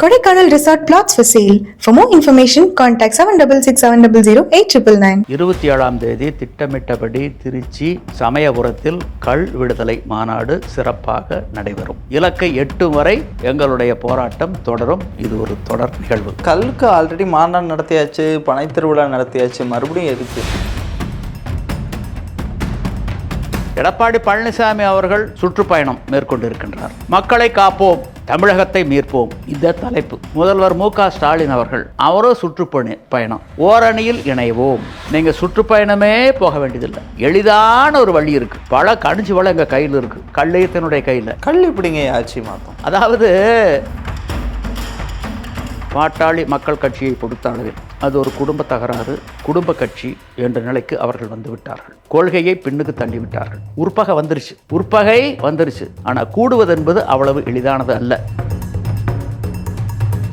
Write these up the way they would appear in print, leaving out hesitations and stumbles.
Kodaikanal Resort plots for sale. For more information, contact 7667008999. 27ஆம் தேதி திட்டமிட்டபடி திருச்சி சமயபுரத்தில் கள் விடுதலை மாநாடு சிறப்பாக நடைபெறும். இலக்கை எட்டும் வரை எங்களுடைய போராட்டம் தொடரும். இது ஒரு தொடர் நிகழ்வு. கல்லுக்கு ஆல்ரெடி மாநாடு நடத்தியாச்சு, பனை திருவிழா நடத்தியாச்சு, மறுபடியும் எதுக்கு? எடப்பாடி பழனிசாமி அவர்கள் சுற்றுப்பயணம் மேற்கொண்டிருக்கின்றார். மக்களை காப்போம், தமிழகத்தை மீட்போம், இந்த தலைப்பு. முதல்வர் மு.க.ஸ்டாலின் அவரும் சுற்றுப்பயணம். ஓரணியில் இணைவோம். நீங்க சுற்றுப்பயணமே போக வேண்டியதில்லை, எளிதான ஒரு வழி இருக்கு. பல கடிஞ்சு வள எங்க கையில் இருக்கு, கல்லையத்தினுடைய கையில். கல் இப்படிங்க ஆட்சி மாத்தம். அதாவது பாட்டாளி மக்கள் கட்சியை பொறுத்த அளவில் அது ஒரு குடும்ப தகராறு, குடும்ப கட்சி என்ற நிலைக்கு அவர்கள் வந்து விட்டார்கள். கொள்கையை பின்னுக்கு தள்ளிவிட்டார்கள். உற்பகை வந்துருச்சு. ஆனால் கூடுவது என்பது அவ்வளவு எளிதானது அல்ல.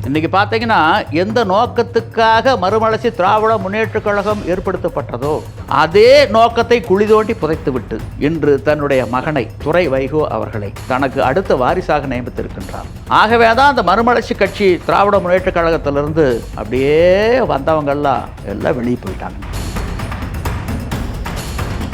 இன்னைக்கு பார்த்தீங்கன்னா, எந்த நோக்கத்துக்காக மறுமலர்ச்சி திராவிட முன்னேற்றக் கழகம் ஏற்படுத்தப்பட்டதோ அதே நோக்கத்தை குழி தோண்டி புதைத்துவிட்டு இன்று தன்னுடைய மகனை துரை வைகோ அவர்களை தனக்கு அடுத்த வாரிசாக நியமித்திருக்கின்றார். ஆகவே தான் அந்த மறுமலர்ச்சி கட்சி திராவிட முன்னேற்றக் கழகத்திலிருந்து அப்படியே வந்தவங்கெல்லாம் எல்லாம் வெளியே போயிட்டாங்க.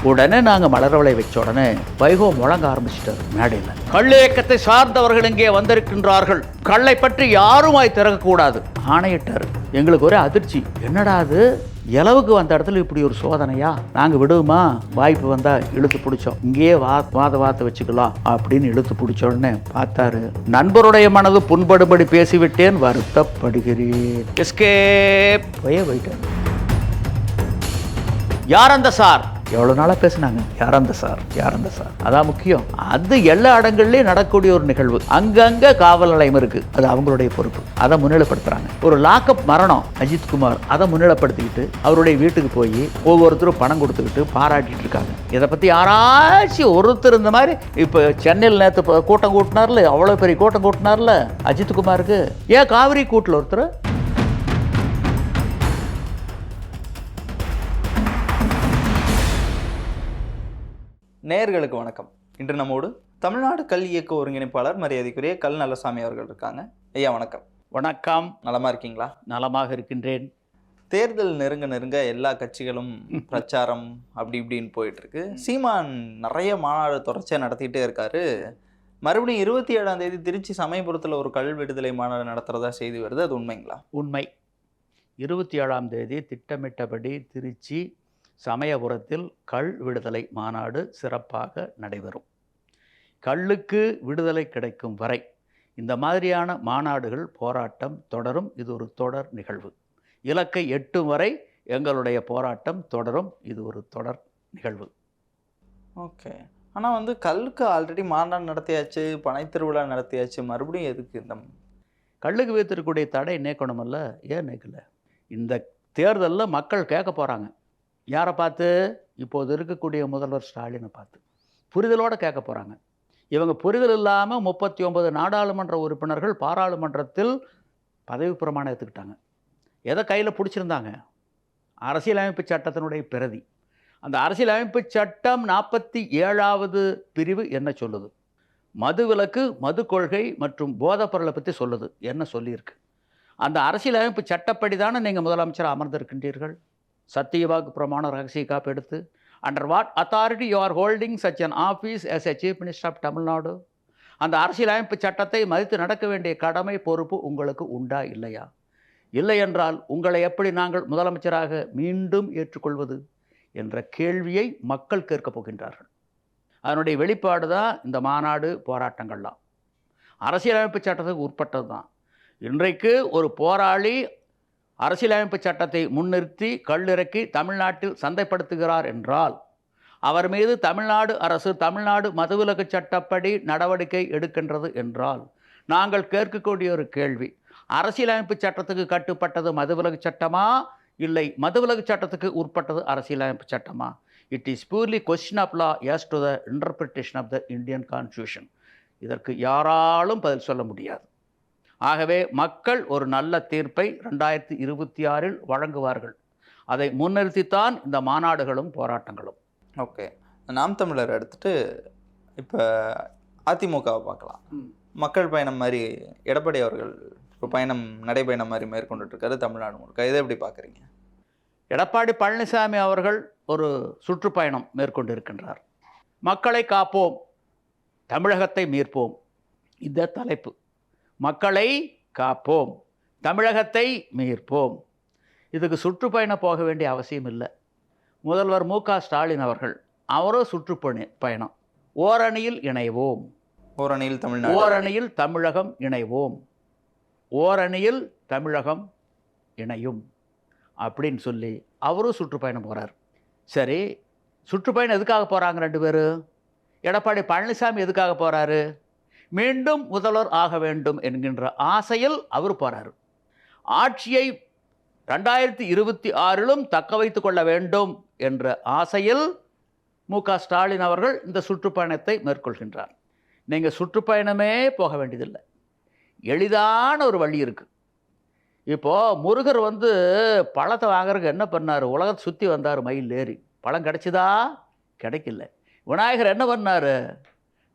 உடனே நாங்கள் மலர்வளை வச்ச உடனே வைகோ முழங்க ஆரம்பிச்சிட்டார் மேடையில். கள்ள இயக்கத்தை சார்ந்தவர்கள் இங்கே வந்திருக்கின்றார்கள், கல்லை பற்றி யாருமாய் திறக்கக்கூடாது ஆணையிட்டார். எங்களுக்கு ஒரே அதிர்ச்சி. என்னடா அது, இலவுக்கு வந்த இடத்துல இப்படி ஒரு சோதனையா? நாங்கள் விடுவோமா? வாய்ப்பு வந்தால் இழுத்து பிடிச்சோம், இங்கேயே வாத வச்சுக்கலாம் அப்படின்னு இழுத்து பிடிச்ச உடனே பார்த்தாரு, நண்பருடைய மனது புண்படுபடி பேசிவிட்டேன், வருத்தப்படுகிறேன். எஸ்கேப் போயிட்டார். யார் அந்த சார்? எவ்வளோ நாளாக பேசினாங்க, யார் அந்த சார், அதான் முக்கியம். அது எல்லா இடங்கள்லையும் நடக்கக்கூடிய ஒரு நிகழ்வு. அங்கங்கே காவல் நிலையம் இருக்குது, அது அவங்களுடைய பொறுப்பு. அதை முன்னிலைப்படுத்துகிறாங்க. ஒரு லாக்அப் மரணம் அஜித்குமார், அதை முன்னிலைப்படுத்திக்கிட்டு அவருடைய வீட்டுக்கு போய் ஒவ்வொருத்தரும் பணம் கொடுத்துக்கிட்டு பாராட்டிட்டு இருக்காங்க. இதை பற்றி யாராச்சும் ஒருத்தர் இந்த மாதிரி இப்போ சென்னையில் நேற்று கூட்டம் கூட்டினார்ல, அவ்வளோ பெரிய கூட்டம் கூட்டினார்ல அஜித்குமாருக்கு, ஏன் காவிரி கூட்டில் ஒருத்தர்? நேயர்களுக்கு வணக்கம். இன்று நம்மோடு தமிழ்நாடு கல் இயக்க ஒருங்கிணைப்பாளர் மரியாதைக்குரிய கல் நல்லசாமி அவர்கள் இருக்காங்க. ஐயா வணக்கம். வணக்கம். நலமா இருக்கீங்களா? நலமாக இருக்கின்றேன். தேர்தல் நெருங்க எல்லா கட்சிகளும் பிரச்சாரம் அப்படி இப்படின்னு போயிட்டு இருக்கு. சீமான் நிறைய மாநாடு தொடர்ச்சியாக நடத்திட்டே இருக்காரு. மறுபடியும் 27ஆம் தேதி திருச்சி சமயபுரத்தில் ஒரு கல் விடுதலை மாநாடு நடத்துறதா செய்தி வருது. அது உண்மைங்களா? உண்மை. 27ஆம் தேதி திட்டமிட்டபடி திருச்சி சமயபுரத்தில் கள் விடுதலை மாநாடு சிறப்பாக நடைபெறும். கல்லுக்கு விடுதலை கிடைக்கும் வரை இந்த மாதிரியான மாநாடுகள், போராட்டம் தொடரும். இது ஒரு தொடர் நிகழ்வு. இலக்கை எட்டும் வரை எங்களுடைய போராட்டம் தொடரும். இது ஒரு தொடர் நிகழ்வு. ஓகே. ஆனால் கல்லுக்கு ஆல்ரெடி மாநாடு நடத்தியாச்சு, பனை திருவிழா நடத்தியாச்சு, மறுபடியும் எதுக்கு இந்த கல்லுக்கு வைத்திருக்கக்கூடிய தடை நீக்கணுமல்ல? ஏன் நீக்கல? இந்த தேர்தலில் மக்கள் கேட்க போகிறாங்க. யாரை பார்த்து? இப்போது இருக்கக்கூடிய முதல்வர் ஸ்டாலினை பார்த்து புரிதலோடு கேட்க போகிறாங்க. இவங்க புரிதல் இல்லாமல் 39 நாடாளுமன்ற உறுப்பினர்கள் பாராளுமன்றத்தில் பதவி பிரமாணம் எடுத்துக்கிட்டாங்க. எதை கையில் பிடிச்சிருந்தாங்க? அரசியலமைப்பு சட்டத்தினுடைய பிரதி. அந்த அரசியலமைப்பு சட்டம் 47வது பிரிவு என்ன சொல்லுது? மதுவிலக்கு, மது கொள்கை மற்றும் போதைப் பொருளை பற்றி சொல்லுது. என்ன சொல்லியிருக்கு? அந்த அரசியலமைப்பு சட்டப்படி தானே நீங்கள் முதலமைச்சர் அமர்ந்திருக்கின்றீர்கள். சத்தியவாக்கு பிரமாண ரகசிய காப்பு எடுத்து, under what authority you are holding such an office S a chief minister of Tamil Nadu? அந்த அரசியலமைப்பு சட்டத்தை மதித்து நடக்க வேண்டிய கடமை, பொறுப்பு உங்களுக்கு உண்டா இல்லையா? இல்லை என்றால் உங்களை எப்படி நாங்கள் முதலமைச்சராக மீண்டும் ஏற்றுக்கொள்வது என்ற கேள்வியை மக்கள் கேட்கப் போகின்றார்கள். அதனுடைய வெளிப்பாடு தான் இந்த மாநாடு, போராட்டங்கள்லாம். அரசியலமைப்பு சட்டத்துக்கு உட்பட்டது தான். இன்றைக்கு ஒரு போராளி அரசியலமைப்பு சட்டத்தை முன்னிறுத்தி கல்லிறக்கி தமிழ்நாட்டில் சந்தைப்படுத்துகிறார் என்றால் அவர் மீது தமிழ்நாடு அரசு தமிழ்நாடு மதுவிலக்கு சட்டப்படி நடவடிக்கை எடுக்கின்றது என்றால் நாங்கள் கேட்கக்கூடிய ஒரு கேள்வி, அரசியலமைப்பு சட்டத்துக்கு கட்டுப்பட்டது மதுவிலக்கு சட்டமா, இல்லை மதுவிலக்கு சட்டத்துக்கு உட்பட்டது அரசியலமைப்பு சட்டமா? It is purely question of law as to the interpretation of the Indian constitution. இதற்கு யாராலும் பதில் சொல்ல முடியாது. ஆகவே மக்கள் ஒரு நல்ல தீர்ப்பை 2026 வழங்குவார்கள். அதை முன்னிறுத்தித்தான் இந்த மாநாடுகளும் போராட்டங்களும். ஓகே. நாம் தமிழர் எடுத்துட்டு இப்போ அதிமுகவை பார்க்கலாம். மக்கள் பயணம் மாதிரி எடப்பாடி அவர்கள் ஒரு பயணம் நடைபயணம் மாதிரி மேற்கொண்டுட்டு இருக்காரு தமிழ்நாடு முழுக்க. இதை எப்படி பார்க்குறீங்க? எடப்பாடி பழனிசாமி அவர்கள் ஒரு சுற்றுப்பயணம் மேற்கொண்டு இருக்கின்றார். மக்களை காப்போம், தமிழகத்தை மீட்போம், இந்த தலைப்பு. மக்களை காப்போம், தமிழகத்தை மீட்போம். இதுக்கு சுற்றுப்பயணம் போக வேண்டிய அவசியம் இல்லை. முதல்வர் மு.க. ஸ்டாலின் அவரும் சுற்றுப்பயணம். ஓரணியில் இணைவோம், ஓரணியில் தமிழ்நாடு, ஓரணியில் தமிழகம் இணைவோம், ஓரணியில் தமிழகம் இணையும் அப்படின்னு சொல்லி அவரும் சுற்றுப்பயணம் போகிறார். சரி, சுற்றுப்பயணம் எதுக்காக போகிறாங்க ரெண்டு பேரும்? எடப்பாடி பழனிசாமி எதுக்காக போகிறாரு? மீண்டும் முதல்வர் ஆக வேண்டும் என்கின்ற ஆசையில் அவர் போகிறார். ஆட்சியை 2026 தக்க வைத்து கொள்ள வேண்டும் என்ற ஆசையில் மு.க. ஸ்டாலின் அவர்கள் இந்த சுற்றுப்பயணத்தை மேற்கொள்கின்றார். நீங்கள் சுற்றுப்பயணமே போக வேண்டியதில்லை, எளிதான ஒரு வழி இருக்குது. இப்போது முருகர் பழத்தை வாங்குறதுக்கு என்ன பண்ணார்? உலகத்தை சுற்றி வந்தார் மயில் ஏறி. பழம் கிடைச்சிதா? கிடைக்கல. விநாயகர் என்ன பண்ணார்?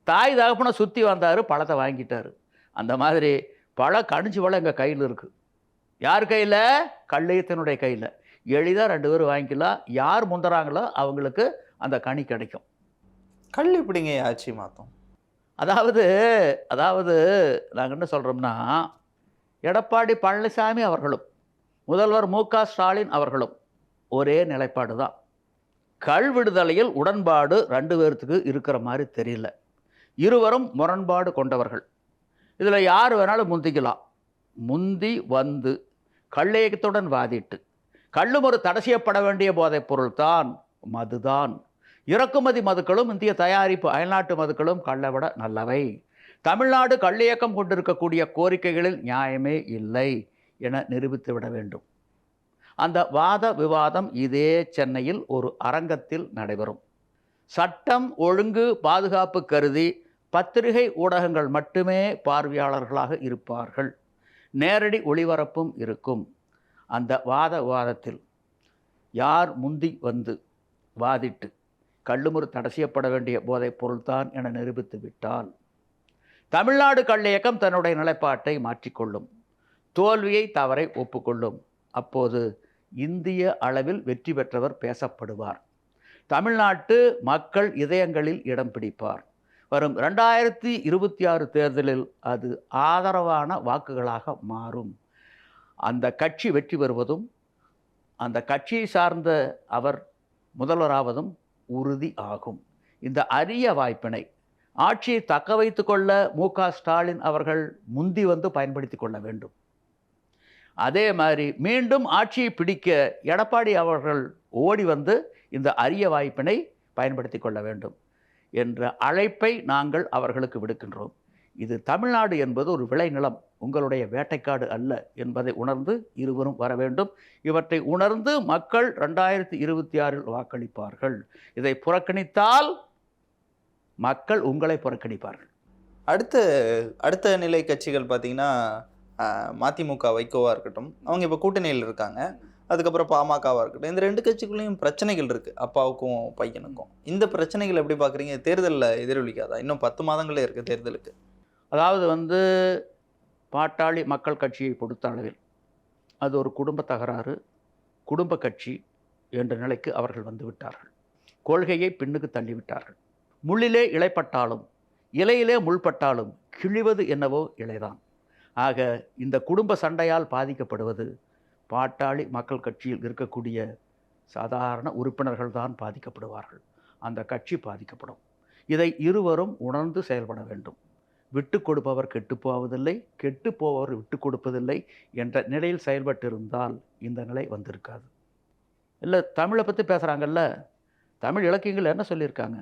தாய் தகப்பனை சுற்றி வந்தார், பழத்தை வாங்கிட்டார். அந்த மாதிரி கணிச்சு பழம் எங்கள் கையில் இருக்குது. யார் கையில்? கள்ளியத்தினுடைய கையில். எளிதாக ரெண்டு பேரும் வாங்கிக்கலாம். யார் முந்துறாங்களோ அவங்களுக்கு அந்த கனி கிடைக்கும். கல் இப்படிங்க ஆட்சி மாற்றும். அதாவது நாங்கள் என்ன சொல்கிறோம்னா, எடப்பாடி பழனிசாமி அவர்களும் முதல்வர் மு.க. ஸ்டாலின் அவர்களும் ஒரே நிலைப்பாடு தான். கள் விடுதலையில் உடன்பாடு ரெண்டு பேர்த்துக்கு இருக்கிற மாதிரி தெரியல. இருவரும் முரண்பாடு கொண்டவர்கள். இதில் யார் வேணாலும் முந்திக்கலாம். முந்தி வந்து கள்ளேயத்துடன் வாதிட்டு கள்ளுமறு தடை செய்யப்பட வேண்டிய போதைப் பொருள் தான் மதுதான். இறக்குமதி மதுக்களும் இந்திய தயாரிப்பு அயல்நாட்டு மதுக்களும் கள்ளை விட நல்லவை. தமிழ்நாடு கள்ளியக்கம் கொண்டிருக்கக்கூடிய கோரிக்கைகளில் நியாயமே இல்லை என நிரூபித்து விட வேண்டும். அந்த வாத விவாதம் இதே சென்னையில் ஒரு அரங்கத்தில் நடைபெறும். சட்டம் ஒழுங்கு பாதுகாப்பு கருதி பத்திரிகை ஊடகங்கள் மட்டுமே பார்வையாளர்களாக இருப்பார்கள். நேரடி ஒளிபரப்பும் இருக்கும். அந்த வாத விவாதத்தில் யார் முந்தி வந்து வாதிட்டு கள்ளுமுறு தடை செய்யப்பட வேண்டிய போதைப் பொருள்தான் என நிரூபித்து விட்டால் தமிழ்நாடு கள்ளியக்கம் தன்னுடைய நிலைப்பாட்டை மாற்றிக்கொள்ளும், தோல்வியை தவறை ஒப்புக்கொள்ளும். அப்போது இந்திய அளவில் வெற்றி பெற்றவர் பேசப்படுவார். தமிழ்நாட்டு மக்கள் இதயங்களில் இடம் பிடிப்பார். வரும் 2026 தேர்தலில் அது ஆதரவான வாக்குகளாக மாறும். அந்த கட்சி வெற்றி பெறுவதும் அந்த கட்சியை சார்ந்த அவர் முதல்வராவதும் உறுதி ஆகும். இந்த அரிய வாய்ப்பினை ஆட்சியை தக்க வைத்து கொள்ள மு.க. ஸ்டாலின் அவர்கள் முந்தி வந்து பயன்படுத்தி கொள்ள வேண்டும். அதே மாதிரி மீண்டும் ஆட்சியை பிடிக்க எடப்பாடி அவர்கள் ஓடி வந்து இந்த அரிய வாய்ப்பினை பயன்படுத்தி கொள்ள வேண்டும் என்ற அழைப்பை நாங்கள் அவர்களுக்கு விடுக்கின்றோம். இது தமிழ்நாடு என்பது ஒரு விளைநிலம், உங்களுடைய வேட்டைக்காடு அல்ல என்பதை உணர்ந்து இருவரும் வர வேண்டும். இவற்றை உணர்ந்து மக்கள் 2026 வாக்களிப்பார்கள். இதை புறக்கணித்தால் மக்கள் உங்களை புறக்கணிப்பார்கள். அடுத்த நிலை கட்சிகள் பார்த்தீங்கன்னா மதிமுக வைகோவாக இருக்கட்டும், அவங்க இப்போ கூட்டணியில் இருக்காங்க. அதுக்கப்புறம் பாமகவாக இருக்கட்டும், இந்த ரெண்டு கட்சிக்குள்ளேயும் பிரச்சனைகள் இருக்குது, அப்பாவுக்கும் பையனுக்கும். இந்த பிரச்சனைகள் எப்படி பார்க்குறீங்க? தேர்தலில் எதிரொலிக்காதா? இன்னும் 10 மாதங்களே இருக்குது தேர்தலுக்கு. அதாவது பாட்டாளி மக்கள் கட்சியை பொறுத்த அளவில் அது ஒரு குடும்ப தகராறு, குடும்ப கட்சி என்ற நிலைக்கு அவர்கள் வந்து விட்டார்கள். கொள்கையை பின்னுக்கு தள்ளிவிட்டார்கள். முள்ளிலே இலைப்பட்டாலும் இலையிலே முள்பட்டாலும் கிழிவது என்னவோ இலைதான். ஆக இந்த குடும்ப சண்டையால் பாதிக்கப்படுவது பாட்டாளி மக்கள் கட்சியில் இருக்கக்கூடிய சாதாரண உறுப்பினர்கள் தான் பாதிக்கப்படுவார்கள். அந்த கட்சி பாதிக்கப்படும். இதை இருவரும் உணர்ந்து செயல்பட வேண்டும். விட்டு கொடுப்பவர் கெட்டு போவதில்லை, கெட்டு போவவர் விட்டு கொடுப்பதில்லை என்ற நிலையில் செயல்பட்டிருந்தால் இந்த நிலை வந்திருக்காது. இல்லை, தமிழை பற்றி பேசுகிறாங்கல்ல, தமிழ் இலக்கியங்கள் என்ன சொல்லியிருக்காங்க?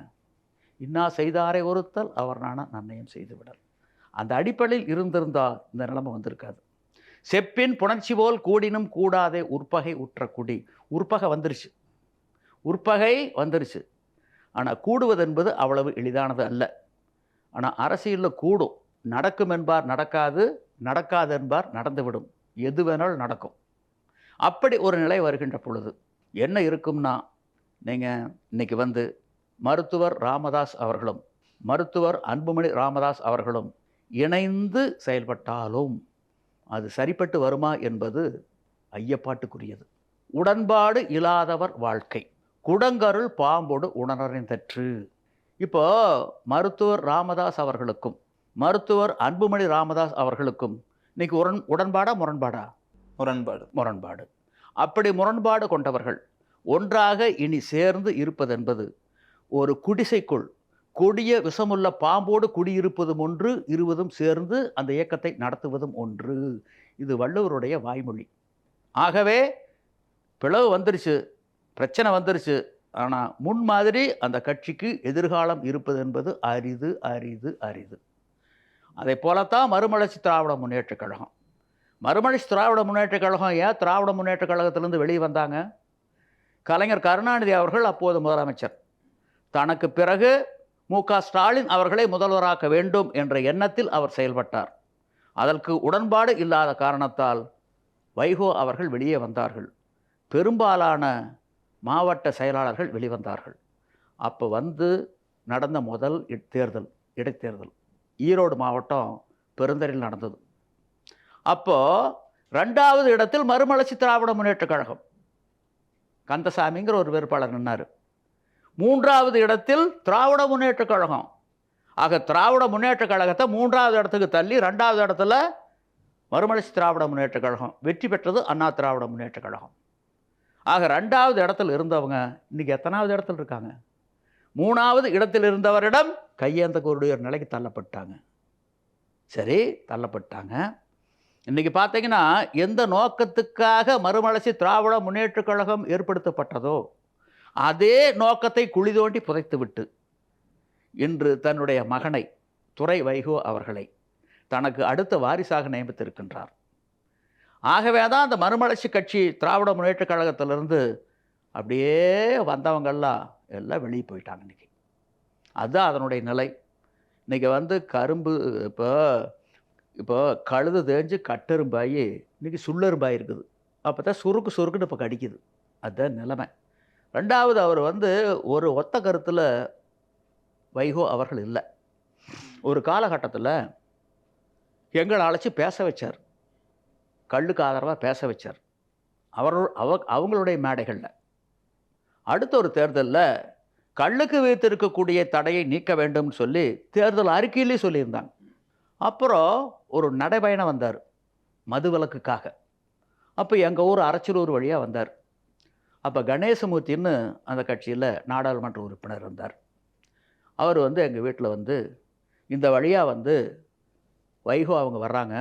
இன்னா செய்தாரை ஒருத்தல் அவர் நான நன்னயம் செய்து விடல். அந்த அடிப்படையில் இருந்திருந்தால் இந்த நிலைமை வந்திருக்காது. செப்பின் புணர்ச்சி போல் கூடினும் கூடாதே உற்பகை உற்ற குடி. உற்பகை வந்துருச்சு. ஆனால் கூடுவது என்பது அவ்வளவு எளிதானது அல்ல. ஆனால் அரசியலில் கூடும். நடக்கும் என்பார் நடக்காது, நடக்காது என்பார் நடந்துவிடும். எது வேணாலும் நடக்கும். அப்படி ஒரு நிலை வருகின்ற பொழுது என்ன இருக்கும்னா, நீங்கள் இன்னைக்கு மருத்துவர் ராமதாஸ் அவர்களும் மருத்துவர் அன்புமணி ராமதாஸ் அவர்களும் இணைந்து செயல்பட்டாலும் அது சரிப்பட்டு வருமா என்பது ஐயப்பாட்டுக்குரியது. உடன்பாடு இல்லாதவர் வாழ்க்கை குடங்கருள் பாம்போடு உணரறின் தற்று. இப்போ மருத்துவர் ராமதாஸ் அவர்களுக்கும் மருத்துவர் அன்புமணி ராமதாஸ் அவர்களுக்கும் இன்னைக்கு உடன்பாடா முரண்பாடா? முரண்பாடு. அப்படி முரண்பாடு கொண்டவர்கள் ஒன்றாக இனி சேர்ந்து இருப்பதென்பது ஒரு குடிசைக்குள் கொடிய விஷமுள்ள பாம்போடு குடியிருப்பதும் ஒன்று, இருவதும் சேர்ந்து அந்த இயக்கத்தை நடத்துவதும் ஒன்று. இது வள்ளுவருடைய வாய்மொழி. ஆகவே பிளவு வந்துருச்சு, பிரச்சனை வந்துருச்சு. ஆனால் முன்மாதிரி அந்த கட்சிக்கு எதிர்காலம் இருப்பது என்பது அரிது அரிது அரிது. அதை போலத்தான் மறுமலர்ச்சி திராவிட முன்னேற்றக் கழகம். மறுமலர்ச்சி திராவிட முன்னேற்றக் கழகம் ஏன் திராவிட முன்னேற்றக் கழகத்திலிருந்து வெளியே வந்தாங்க? கலைஞர் கருணாநிதி அவர்கள் அப்போது முதலமைச்சர். தனக்கு பிறகு மு.க. ஸ்டாலின் அவர்களை முதல்வராக்க வேண்டும் என்ற எண்ணத்தில் அவர் செயல்பட்டார். அதற்கு உடன்பாடு இல்லாத காரணத்தால் வைகோ அவர்கள் வெளியே வந்தார்கள். பெரும்பாலான மாவட்ட செயலாளர்கள் வெளிவந்தார்கள். அப்போ நடந்த முதல் இடைத்தேர்தல் ஈரோடு மாவட்டம் பெருந்தரையில் நடந்தது. அப்போது 2வது இடத்தில் மறுமலர்ச்சி திராவிட முன்னேற்றக் கழகம் கந்தசாமிங்கிற ஒரு வேட்பாளர் நின்னார். 3வது இடத்தில் திராவிட முன்னேற்றக் கழகம். ஆக திராவிட முன்னேற்றக் கழகத்தை 3வது இடத்துக்கு தள்ளி 2வது இடத்துல மறுமலர்ச்சி திராவிட முன்னேற்றக் கழகம் வெற்றி பெற்றது. அண்ணா திராவிட முன்னேற்றக் கழகம். ஆக 2வது இடத்துல இருந்தவங்க இன்றைக்கி எத்தனாவது இடத்துல இருக்காங்க? 3வது இடத்தில் இருந்தவரிடம் கையேந்தக்கூடிய ஒரு நிலைக்கு தள்ளப்பட்டாங்க. சரி, தள்ளப்பட்டாங்க. இன்றைக்கி பார்த்தீங்கன்னா எந்த நோக்கத்துக்காக மறுமலர்ச்சி திராவிட முன்னேற்றக் கழகம் ஏற்படுத்தப்பட்டதோ அதே நோக்கத்தை குழி தோண்டி புதைத்துவிட்டு இன்று தன்னுடைய மகனை துரை வைகோ அவர்களை தனக்கு அடுத்த வாரிசாக நியமித்திருக்கின்றார். ஆகவே தான் அந்த மறுமலர்ச்சி கட்சி திராவிட முன்னேற்றக் கழகத்திலிருந்து அப்படியே வந்தவங்கெல்லாம் எல்லாம் வெளியே போயிட்டாங்க. இன்றைக்கி அதுதான் அதனுடைய நிலை. இன்றைக்கி கரும்பு இப்போ கழுது தேஞ்சு கட்டெரும்பாயி இன்றைக்கி சுள்ளெரும்பாய் இருக்குது. அப்போ தான் சுருக்குன்னு இப்போ கடிக்குது. அதுதான் நிலைமை. 2வது அவர் ஒரு ஒத்த கருத்தில் வைகோ அவர்கள் இல்லை. ஒரு காலகட்டத்தில் எங்களை அழைச்சி பேச வச்சார், கள்ளுக்கு ஆதரவாக பேச வச்சார் அவங்களுடைய மேடைகளில். அடுத்த ஒரு தேர்தலில் கள்ளுக்கு வைத்திருக்கக்கூடிய தடையை நீக்க வேண்டும்னு சொல்லி தேர்தல் அறிக்கையிலே சொல்லியிருந்தாங்க. அப்புறம் ஒரு நடைபயணம் வந்தார் மதுவிலக்குக்காக. அப்போ எங்கள் ஊர் அரச்சலூர் வழியாக வந்தார். அப்போ கணேசமூர்த்தின்னு அந்த கட்சியில் நாடாளுமன்ற உறுப்பினர் இருந்தார். அவர் எங்கள் வீட்டில் இந்த வழியாக வைகோ அவங்க வர்றாங்க,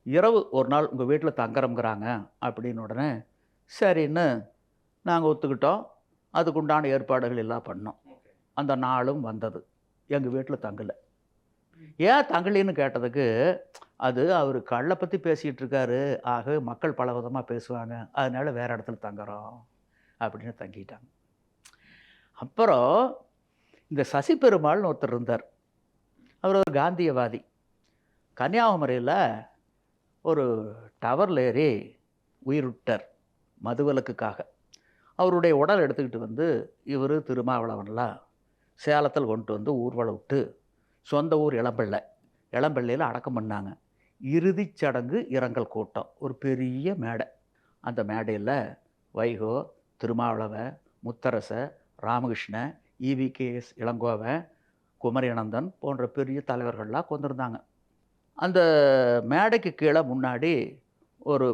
இரவு ஒரு நாள் உங்கள் வீட்டில் தங்குறோங்கிறாங்க அப்படின்னு உடனே சரின்னு நாங்கள் ஒத்துக்கிட்டோம். அதுக்குண்டான ஏற்பாடுகள் எல்லாம் பண்ணோம். அந்த நாளும் வந்தது. எங்கள் வீட்டில் தங்கலை. ஏன் தங்கலின்னு கேட்டதுக்கு அது அவர் கள்ளை பற்றி பேசிகிட்டு இருக்காரு, ஆகவே மக்கள் பல விதமாக பேசுவாங்க, அதனால் வேறு இடத்துல தங்குறோம் அப்படின்னு தங்கிட்டாங்க. அப்புறம் இந்த சசி பெருமாள்னு ஒருத்தர் இருந்தார். அவர் ஒரு காந்தியவாதி. கன்னியாகுமரியில் ஒரு டவரில் ஏறி உயிரிட்டார் மதுவிலக்குக்காக. அவருடைய உடல் எடுத்துக்கிட்டு இவர் திருமாவளவன்லாம் சேலத்தில் கொண்டு ஊர்வலம் விட்டு சொந்த ஊர் இளம்பள்ளியில் அடக்கம் பண்ணாங்க. இறுதிச் சடங்கு இரங்கல் கூட்டம், ஒரு பெரிய மேடை. அந்த மேடையில் வைகோ, திருமாவளவன், முத்தரச, ராமகிருஷ்ண, EVKS இளங்கோவன், குமரி அனந்தன் போன்ற பெரிய தலைவர்கள்லாம் கொண்டிருந்தாங்க. அந்த மேடைக்கு கீழே முன்னாடி ஒரு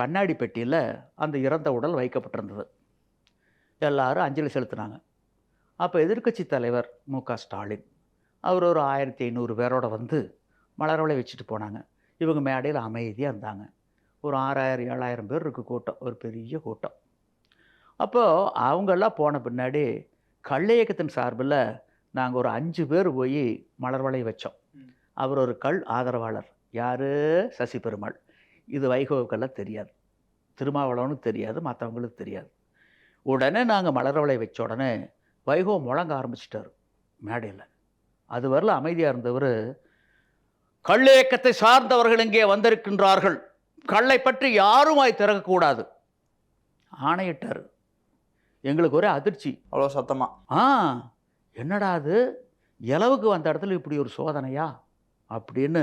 கண்ணாடி பெட்டியில் அந்த இறந்த உடல் வைக்கப்பட்டிருந்தது. எல்லாரும் அஞ்சலி செலுத்தினாங்க. அப்போ எதிர்க்கட்சி தலைவர் மு.க. ஸ்டாலின் அவர் ஒரு 1500 பேரோட மலர்வளை வச்சுட்டு போனாங்க. இவங்க மேடையில் அமைதியாக இருந்தாங்க. ஒரு 6000 7000 பேர் இருக்குது கூட்டம், ஒரு பெரிய கூட்டம். அப்போது அவங்கெல்லாம் போன பின்னாடி கள்ள இயக்கத்தின் சார்பில் நாங்கள் ஒரு 5 பேர் போய் மலர்வளை வச்சோம். அவர் ஒரு ஆதரவாளர். யார்? சசி பெருமாள். இது வைகோவுக்கெல்லாம் தெரியாது, திருமாவளவனுக்கு தெரியாது, மற்றவங்களுக்கு தெரியாது. உடனே நாங்கள் மலர்வளை வச்ச உடனே வைகோ முழங்க ஆரம்பிச்சிட்டார் மேடையில். அது வரல அமைதியாக இருந்தவர், கள்ள இயக்கத்தை சார்ந்தவர்கள் இங்கே வந்திருக்கின்றார்கள், கள்ளை பற்றி யாரும் வாய் திறக்கக்கூடாது ஆணையிட்டார். எங்களுக்கு ஒரே அதிர்ச்சி. அவ்வளோ சத்தமாக என்னடா அது, இலவுக்கு வந்த இடத்துல இப்படி ஒரு சோதனையா அப்படின்னு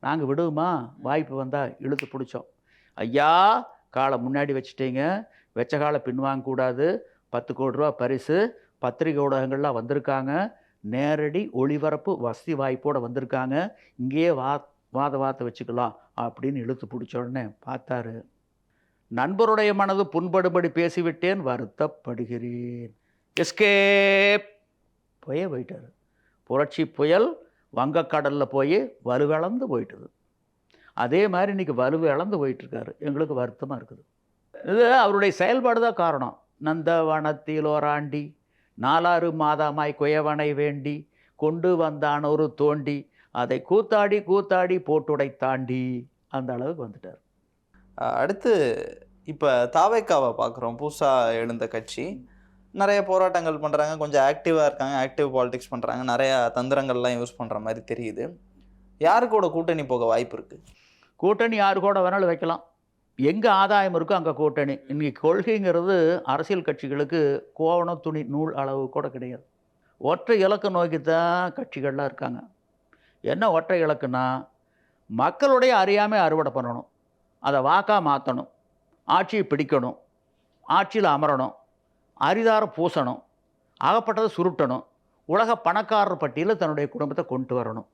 நாங்கள் விடுவோமா? வாய்ப்பு வந்தால் இழுத்து பிடிச்சோம். ஐயா, காலை முன்னாடி வச்சுட்டீங்க, வெச்ச காலை பின்வாங்கக்கூடாது, 10 கோடி ரூபா பரிசு, பத்திரிகை ஊடகங்கள்லாம் வந்திருக்காங்க, நேரடி ஒளிபரப்பு வசதி வாய்ப்போடு வந்திருக்காங்க, இங்கேயே வாதத்தை வச்சுக்கலாம் அப்படின்னு இழுத்து பிடிச்ச உடனே பார்த்தாரு. நண்பருடைய மனது புண்படும்படி பேசிவிட்டேன், வருத்தப்படுகிறேன். எஸ்கேப் போயிட்டார். புரட்சி புயல் வங்கக்கடலில் போய் வலுவிழந்து போயிட்டுது. அதே மாதிரி இன்றைக்கி வலுவிழந்து போயிட்டுருக்காரு. எங்களுக்கு வருத்தமாக இருக்குது. இது அவருடைய செயல்பாடு தான் காரணம். நந்தவனத்தில் ஓராண்டி 4 மாதமாய் குயவனை வேண்டி கொண்டு வந்தான் ஒரு தோண்டி அதை கூத்தாடி கூத்தாடி போட்டுடை தாண்டி அந்த அளவுக்கு வந்துட்டார். அடுத்து இப்போ தாவேக்காவை பார்க்குறோம். புதுசாக எழுந்த கட்சி நிறைய போராட்டங்கள் பண்ணுறாங்க, கொஞ்சம் ஆக்டிவாக இருக்காங்க, ஆக்டிவ் பாலிடிக்ஸ் பண்ணுறாங்க, நிறையா தந்திரங்கள்லாம் யூஸ் பண்ணுற மாதிரி தெரியுது. யாரு கூட கூட்டணி போக வாய்ப்பு இருக்குது? கூட்டணி யாரு கூட வேணாலும் வைக்கலாம். எங்கே ஆதாயம் இருக்கோ அங்கே கூட்டணி. இன்றைக்கி கொள்கைங்கிறது அரசியல் கட்சிகளுக்கு கோவணம் துணி நூல் அளவு கூட கிடையாது. ஒற்றை இலக்கு நோக்கி தான் கட்சிகள்லாம் இருக்காங்க. என்ன ஒற்றை இலக்குன்னா, மக்களுடைய அறியாமை அறுவடை பண்ணணும், அதை வாக்காக மாற்றணும், ஆட்சியை பிடிக்கணும், ஆட்சியில் அமரணும், அரிதார பூசணும், ஆகப்பட்டதை சுருட்டணும், உலக பணக்காரர் பட்டியலில் தன்னுடைய குடும்பத்தை கொண்டு வரணும்.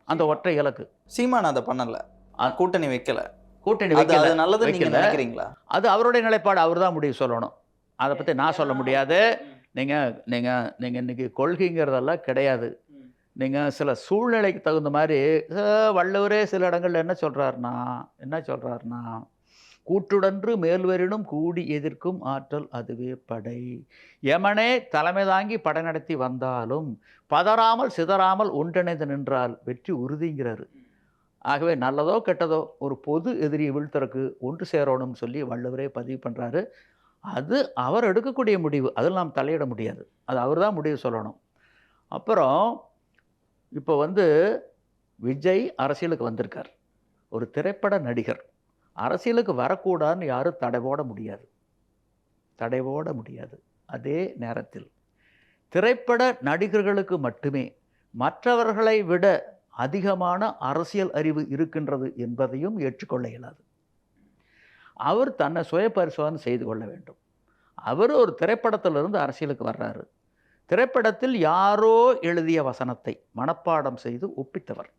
அந்த ஒற்றை இலக்கு. சீமான் அதை பண்ணலை, கூட்டணி வைக்கலை. கூட்டணி வைக்கல, நல்லது நீங்க நினைக்கிறீங்களா? அது அவருடைய நிலைப்பாடு, அவர் தான் முடிவு சொல்லணும். அதை பற்றி நான் சொல்ல முடியாது. நீங்கள் நீங்கள் நீங்கள் இன்றைக்கி கொள்கைங்கிறதெல்லாம் கிடையாது. நீங்கள் சில சூழ்நிலைக்கு தகுந்த மாதிரி வள்ளுவரே சில இடங்கள்ல என்ன சொல்கிறாருன்னா கூட்டுடன்று மேல்வரினும் கூடி எதிர்க்கும் ஆற்றல் அதுவே படை. யமனே தலைமை தாங்கி படை நடத்தி வந்தாலும் பதறாமல் சிதறாமல் ஒன்றிணைந்து நின்றால் வெற்றி உறுதிங்கிறாரு. ஆகவே நல்லதோ கெட்டதோ ஒரு பொது எதிரியை வீழ்த்தறக்கு ஒன்று சேரணும்னு சொல்லி வள்ளுவரே பதிவு பண்ணுறாரு. அது அவர் எடுக்கக்கூடிய முடிவு, அதில் நாம் தலையிட முடியாது. அது அவர் தான் முடிவு சொல்லணும். அப்புறம் இப்போ விஜய் அரசியலுக்கு வந்திருக்கார். ஒரு திரைப்பட நடிகர் அரசியலுக்கு வரக்கூடாதுன்னு யாரும் தடை போட முடியாது. அதே நேரத்தில் திரைப்பட நடிகர்களுக்கு மட்டுமே மற்றவர்களை விட அதிகமான அரசியல் அறிவு இருக்கின்றது என்பதையும் ஏற்றுக்கொள்ள இயலாது. அவர் தன்னை சுய பரிசோதனை செய்து கொள்ள வேண்டும். அவர் ஒரு திரைப்படத்திலிருந்து அரசியலுக்கு வர்றாரு. திரைப்படத்தில் யாரோ எழுதிய வசனத்தை மனப்பாடம் செய்து ஒப்பித்தவர்.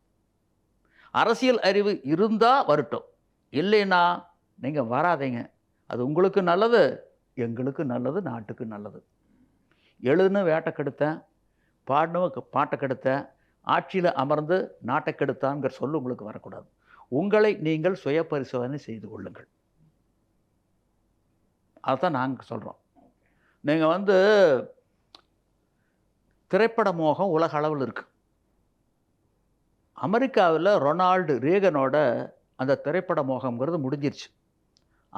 அரசியல் அறிவு இருந்தால் வரட்டும், இல்லைன்னா நீங்கள் வராதீங்க. அது உங்களுக்கு நல்லது, எங்களுக்கு நல்லது, நாட்டுக்கு நல்லது. எழுதுன்னு வேட்டை கெடுத்தேன், பாடினவ பாட்டை கெடுத்தேன், ஆட்சியில் அமர்ந்து நாட்டை கெடுத்தான்ங்கிற சொல்லு உங்களுக்கு வரக்கூடாது. உங்களை நீங்கள் சுய பரிசோதனை செய்து கொள்ளுங்கள். அதுதான் நாங்கள் சொல்கிறோம். நீங்கள் திரைப்பட மோகம் உலக அளவில் இருக்குது. அமெரிக்காவில் ரொனால்டு ரீகனோட அந்த திரைப்பட மோகம்ங்கிறது முடிஞ்சிருச்சு.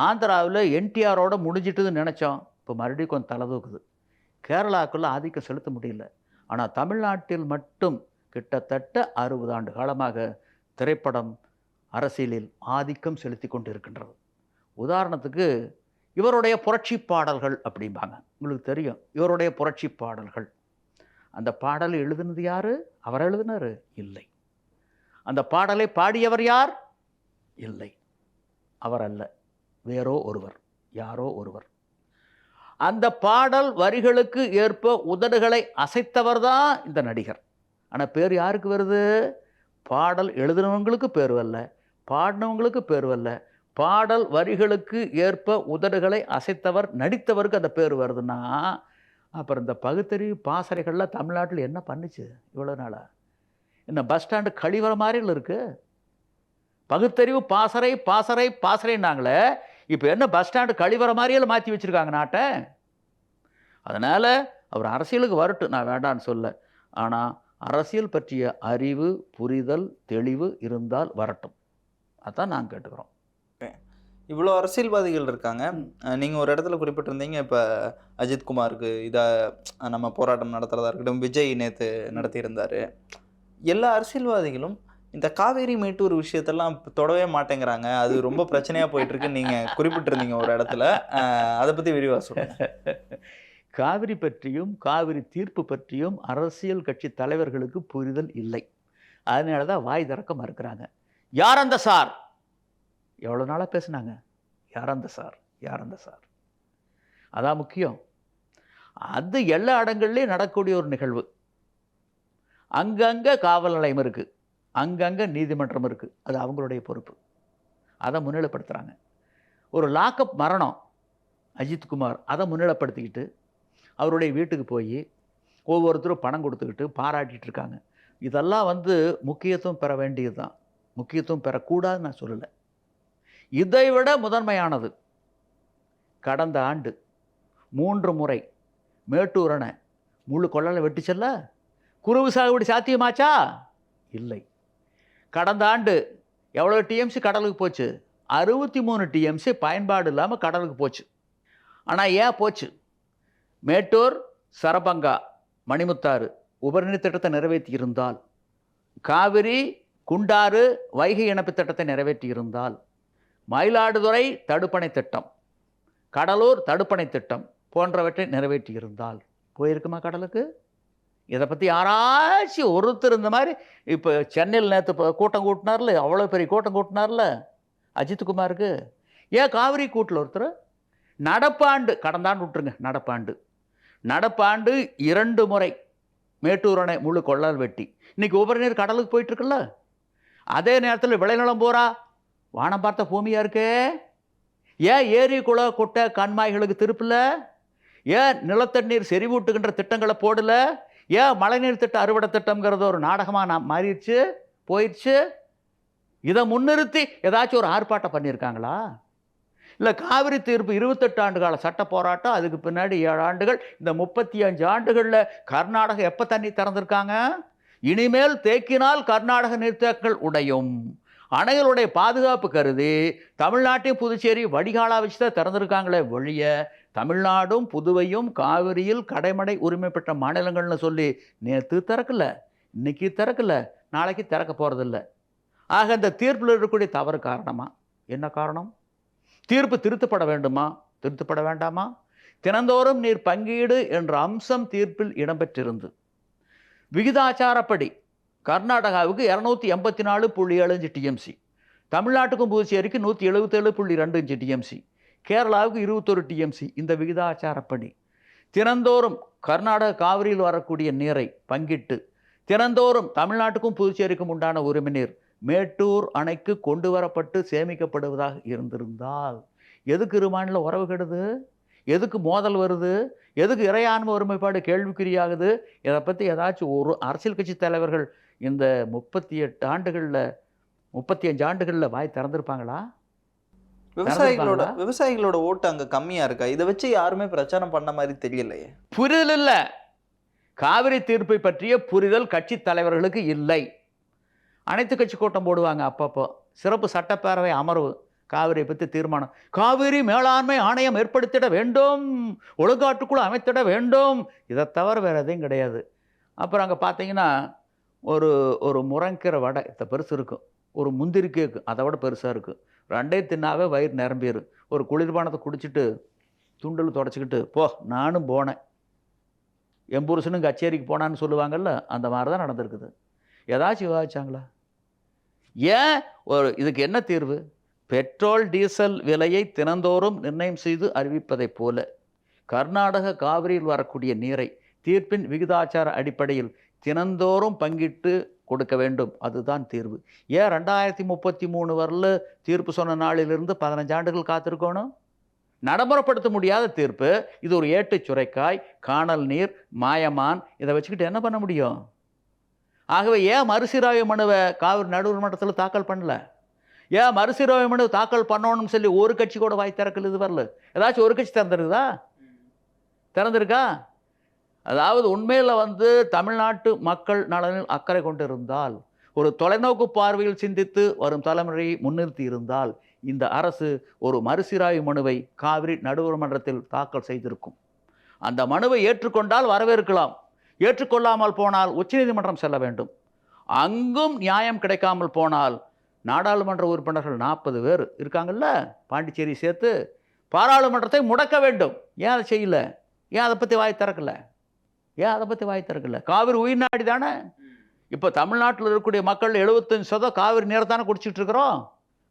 ஆந்திராவில் என்டிஆரோட முடிஞ்சிட்டுதுன்னு நினச்சோம். இப்போ மறுபடியும் கொஞ்சம் தலை தூக்குது. கேரளாவுக்குள்ளே ஆதிக்கம் செலுத்த முடியல. ஆனால் தமிழ்நாட்டில் மட்டும் கிட்டத்தட்ட 60 ஆண்டு காலமாக திரைப்படம் அரசியலில் ஆதிக்கம் செலுத்தி கொண்டு இருக்கின்றது. உதாரணத்துக்கு இவருடைய புரட்சி பாடல்கள் அப்படிம்பாங்க. உங்களுக்கு தெரியும் இவருடைய புரட்சி பாடல்கள். அந்த பாடலை எழுதுனது யார்? அவர் எழுதினார்? இல்லை. அந்த பாடலை பாடியவர் யார்? இல்லை, அவர் அல்ல, வேறோ ஒருவர், யாரோ ஒருவர். அந்த பாடல் வரிகளுக்கு ஏற்ப உதடுகளை அசைத்தவர் தான் இந்த நடிகர். ஆனால் பேர் யாருக்கு வருது? பாடல் எழுதினவங்களுக்கு பேர் வரல, பாடினவங்களுக்கு பேர் வரல. பாடல் வரிகளுக்கு ஏற்ப உதடுகளை அசைத்தவர் நடித்தவருக்கு அந்த பேர் வருதுன்னா, அப்புறம் இந்த பகுத்தறிவு பாசறைகள்லாம் தமிழ்நாட்டில் என்ன பண்ணுச்சு இவ்வளோ நாளாக? என்ன பஸ் ஸ்டாண்டு கழிவற மாதிரில இருக்குது? பகுத்தறிவு பாசறை பாசறை பாசறைன்னாங்களே, இப்போ என்ன பஸ் ஸ்டாண்டு கழிவற மாதிரியெல்லாம் மாற்றி வச்சுருக்காங்க நாட்டை. அதனால் அவர் அரசியலுக்கு வரட்டும், நான் வேண்டான்னு சொல்ல. ஆனால் அரசியல் பற்றிய அறிவு, புரிதல், தெளிவு இருந்தால் வரட்டும். அதான் நாங்கள் கேட்டுக்கிறோம். இவ்வளோ அரசியல்வாதிகள் இருக்காங்க. நீங்கள் ஒரு இடத்துல குறிப்பிட்டிருந்தீங்க, இப்போ அஜித்குமாருக்கு நம்ம போராட்டம் நடத்துகிறதா இருக்கட்டும், விஜய் நேற்று நடத்தியிருந்தார். எல்லா அரசியல்வாதிகளும் இந்த காவேரி மேட்டூர் விஷயத்தெல்லாம் தொடவே மாட்டேங்கிறாங்க, அது ரொம்ப பிரச்சனையாக போயிட்டுருக்குன்னு நீங்கள் குறிப்பிட்டிருந்தீங்க ஒரு இடத்துல. அதை பற்றி விரிவாக சொல்லுங்கள். காவிரி பற்றியும் காவிரி தீர்ப்பு பற்றியும் அரசியல் கட்சி தலைவர்களுக்கு புரிதல் இல்லை. அதனால தான் வாய் திறக்க மறுக்கிறாங்க. யார் அந்த சார்? எவ்வளோ நாளாக பேசுனாங்க, யார் அந்த சார், யார் அந்த சார்? அதான் முக்கியம். அது எல்லா இடங்கள்லையும் நடக்கக்கூடிய ஒரு நிகழ்வு. அங்கங்கே காவல் நிலையம் இருக்குது, அங்கங்கே நீதிமன்றம் இருக்குது. அது அவங்களுடைய பொறுப்பு. அதை முன்னிலைப்படுத்துகிறாங்க. ஒரு லாக்அப் மரணம் அஜித்குமார், அதை முன்னிலைப்படுத்திக்கிட்டு அவருடைய வீட்டுக்கு போய் ஒவ்வொருத்தரும் பணம் கொடுத்துக்கிட்டு பாராட்டிகிட்டு இருக்காங்க. இதெல்லாம் முக்கியத்துவம் பெற வேண்டியது தான், முக்கியத்துவம் பெறக்கூடாதுன்னு நான் சொல்லலை. இதை விட முதன்மையானது, கடந்த ஆண்டு 3 முறை மேட்டூர் அணை முழு கொள்ளலை வெட்டிச்சல்ல, குறுவு சாகுபடி சாத்தியமாச்சா? இல்லை. கடந்த ஆண்டு எவ்வளோ டிஎம்சி கடலுக்கு போச்சு? 63 டிஎம்சி பயன்பாடு இல்லாமல் கடலுக்கு போச்சு. ஆனால் ஏன் போச்சு? மேட்டூர், சரபங்கா, மணிமுத்தாறு உபரிநீர் திட்டத்தை நிறைவேற்றி இருந்தால், காவிரி, குண்டாறு, வைகை இணைப்பு திட்டத்தை நிறைவேற்றி இருந்தால், மயிலாடுதுறை தடுப்பணை திட்டம், கடலூர் தடுப்பணை திட்டம் போன்றவற்றை நிறைவேற்றி இருந்தால் போயிருக்குமா கடலுக்கு? இதை பற்றி யாராச்சும் ஒருத்தர் இந்த மாதிரி இப்போ சென்னையில் நேற்று கூட்டம் கூட்டினார்ல, அவ்வளோ பெரிய கூட்டம் கூட்டினார்ல அஜித்குமாருக்கு, ஏன் காவிரி கூட்டில் ஒருத்தர்? நடப்பாண்டு, கடந்த ஆண்டு விட்டுருங்க, நடப்பாண்டு 2 முறை மேட்டூர் அணை முழு கொள்ளல் வெட்டி இன்றைக்கி உபரிநீர் கடலுக்கு போயிட்டுருக்குல்ல. அதே நேரத்தில் விளைநிலம் போரா வானம் பார்த்த பூமியாக இருக்கே. ஏன் ஏரி குள குட்டை கண்மாய்களுக்கு திருப்பல? ஏன் நிலத்தண்ணீர் செறிவூட்டுகின்ற திட்டங்களை போடல? ஏன் மழைநீர் திட்ட அறுவடை திட்டம்ங்கிறது ஒரு நாடகமாக மாறிடுச்சு, போயிடுச்சு? இதை முன்னிறுத்தி ஏதாச்சும் ஒரு ஆர்ப்பாட்டம் பண்ணியிருக்காங்களா? இல்லை காவிரி தீர்ப்பு 28 ஆண்டு கால சட்ட போராட்டம், அதுக்கு பின்னாடி 7 ஆண்டுகள், இந்த 35 ஆண்டுகளில் கர்நாடகம் எப்போ தண்ணி திறந்திருக்காங்க? இனிமேல் தேக்கினால் கர்நாடக நீர்த்தேக்கங்கள் உடையும், அணைகளுடைய பாதுகாப்பு கருதி தமிழ்நாட்டையும் புதுச்சேரி வடிகாலா வச்சு தான் திறந்திருக்காங்களே ஒழிய, தமிழ்நாடும் புதுவையும் காவிரியில் கடைமடை உரிமை பெற்ற மாநிலங்கள்னு சொல்லி நேற்று திறக்கல, இன்னைக்கு திறக்கல, நாளைக்கு திறக்க போகிறதில்ல. ஆக இந்த தீர்ப்பில் இருக்கக்கூடிய தவறு காரணமா? என்ன காரணம்? தீர்ப்பு திருத்தப்பட வேண்டுமா, திருத்தப்பட வேண்டாமா? தினந்தோறும் நீர் பங்கீடு என்ற அம்சம் தீர்ப்பில் இடம்பெற்றிருந்து விகிதாச்சாரப்படி கர்நாடகாவுக்கு 284.75 டிஎம்சி, தமிழ்நாட்டுக்கும் புதுச்சேரிக்கு 177.25 டிஎம்சி, கேரளாவுக்கு 21 டிஎம்சி. இந்த விகிதாச்சாரப்படி தினந்தோறும் கர்நாடக காவிரியில் வரக்கூடிய நீரை பங்கிட்டு தினந்தோறும் தமிழ்நாட்டுக்கும் புதுச்சேரிக்கும் உண்டான உரிமை நீர் மேட்டூர் அணைக்கு கொண்டு வரப்பட்டு சேமிக்கப்படுவதாக இருந்திருந்தால் எதுக்கு இரு மாநில உறவு கெடுது? எதுக்கு மோதல் வருது? எதுக்கு இறையாண்மை ஒருமைப்பாடு கேள்விக்குறியாகுது? இதை பற்றி ஏதாச்சும் ஒரு அரசியல் கட்சி தலைவர்கள் இந்த 38 ஆண்டுகளில் 35 ஆண்டுகளில் வாய் திறந்திருப்பாங்களா? விவசாயிகளோட ஓட்டு அங்கே கம்மியாக இருக்கா? இதை வச்சு யாருமே பிரச்சாரம் பண்ண மாதிரி தெரியலையே. புரிதல் இல்லை, காவிரி தீர்ப்பை பற்றிய புரிதல் கட்சி தலைவர்களுக்கு இல்லை. அனைத்து கட்சி கூட்டம் போடுவாங்க, அப்பப்போ சிறப்பு சட்டப்பேரவை அமர்வு, காவிரியை பற்றி தீர்மானம், காவிரி மேலாண்மை ஆணையம் ஏற்படுத்திட வேண்டும், ஒழுங்காற்றுக்குழு அமைத்திட வேண்டும், இதை தவிர வேறு எதையும் கிடையாது. அப்புறம் அங்கே பார்த்தீங்கன்னா ஒரு முரங்கிற வடை இதை பெருசு இருக்கும், ஒரு முந்திரி கேக்கு அதை விட பெருசாக இருக்குது, ரெண்டே தின்னாவே வயிறு நிரம்பிடும். ஒரு குளிர்பானத்தை குடிச்சிட்டு துண்டல் தொடச்சிக்கிட்டு போ நானும் போனேன், என் புருஷனும் கச்சேரிக்கு போனான்னு சொல்லுவாங்கல்ல, அந்த மாதிரி தான் நடந்திருக்குது. ஏதாச்சும் விவாதிச்சாங்களா? ஏன் இதுக்கு என்ன தீர்வு? பெட்ரோல் டீசல் விலையை தினந்தோறும் நிர்ணயம் செய்து அறிவிப்பதைப் போல கர்நாடக காவிரியில் வரக்கூடிய நீரை தீர்ப்பின் விகிதாச்சார அடிப்படையில் தினந்தோறும் பங்கிட்டு கொடுக்க வேண்டும், அதுதான் தீர்வு. ஏன் 2033 வரல தீர்ப்பு சொன்ன நாளிலிருந்து 15 ஆண்டுகள் காத்திருக்கணும்? நடைமுறைப்படுத்த முடியாத தீர்ப்பு இது. ஒரு ஏட்டு சுரைக்காய், காணல் நீர், மாயமான், இதை வச்சுக்கிட்டு என்ன பண்ண முடியும்? ஆகவே ஏன் மறுசீராய்வு மனுவை காவிரி நடுவர் மன்றத்தில் தாக்கல் பண்ணல? ஏன் மறுசீராய்வு மனு தாக்கல் பண்ணணும்னு சொல்லி ஒரு கட்சி கூட வாய் திறக்கல? இது வரல. ஏதாச்சும் ஒரு கட்சி திறந்துருக்குதா? திறந்திருக்கா? அதாவது உண்மையில் தமிழ்நாட்டு மக்கள் நலனில் அக்கறை கொண்டு இருந்தால், ஒரு தொலைநோக்கு பார்வையில் சிந்தித்து வரும் தலைமுறையை முன்னிறுத்தி இருந்தால், இந்த அரசு ஒரு மறுசீராய்வு மனுவை காவிரி நடுவர் மன்றத்தில் தாக்கல் செய்திருக்கும். அந்த மனுவை ஏற்றுக்கொண்டால் வரவேற்கலாம், ஏற்றுக்கொள்ளாமல் போனால் உச்சநீதிமன்றம் செல்ல வேண்டும். அங்கும் நியாயம் கிடைக்காமல் போனால் நாடாளுமன்ற உறுப்பினர்கள் 40 பேர் இருக்காங்கல்ல, பாண்டிச்சேரி சேர்த்து, பாராளுமன்றத்தை முடக்க வேண்டும். ஏன் அதை செய்யல? ஏன் அதை பற்றி வாய் திறக்கல? காவிரி உயிர் நாடி தானே, இப்போ தமிழ்நாட்டில் இருக்கக்கூடிய மக்கள் 75% காவிரி நீரை தானே குடிச்சிட்டு இருக்கிறோம்.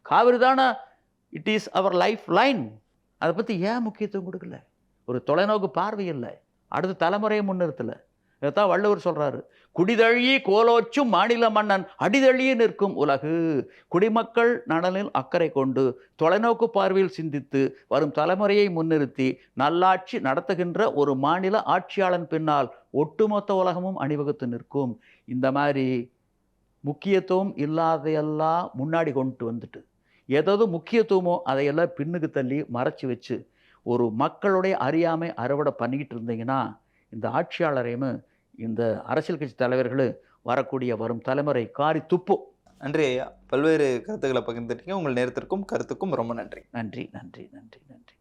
காவிரி தானே it is our life line. அதை பற்றி ஏன் முக்கியத்துவம் கொடுக்கல? ஒரு தொலைநோக்கு பார்வை இல்லை, அடுத்த தலைமுறையை முன்னிறுத்தலை. இதைத்தான் வள்ளுவர் சொல்கிறாரு, குடிதழியே கோலோச்சும் மாநில மன்னன் அடிதழியே நிற்கும் உலகு. குடிமக்கள் நலனில் அக்கறை கொண்டு தொலைநோக்கு பார்வையில் சிந்தித்து வரும் தலைமுறையை முன்னிறுத்தி நல்லாட்சி நடத்துகின்ற ஒரு மாநில ஆட்சியாளன் பின்னால் ஒட்டுமொத்த உலகமும் அணிவகுத்து நிற்கும். இந்த மாதிரி முக்கியத்துவம் இல்லாதையெல்லாம் முன்னாடி கொண்டு வந்துட்டு ஏதாவது முக்கியத்துவமோ அதையெல்லாம் பின்னுக்கு தள்ளி மறைச்சி வச்சு ஒரு மக்களுடைய அறியாமை அறுவடை பண்ணிக்கிட்டு இருந்தீங்கன்னா இந்த ஆட்சியாளரையும் இந்த அரசியல் கட்சி தலைவர்களும் வரக்கூடிய வரும் தலைமுறை காரி துப்பும். நன்றி ஐயா, பல்வேறு கருத்துக்களை பகிர்ந்துட்டீங்க. உங்கள் நேரத்திற்கும் கருத்துக்கும் ரொம்ப நன்றி. நன்றி நன்றி நன்றி நன்றி.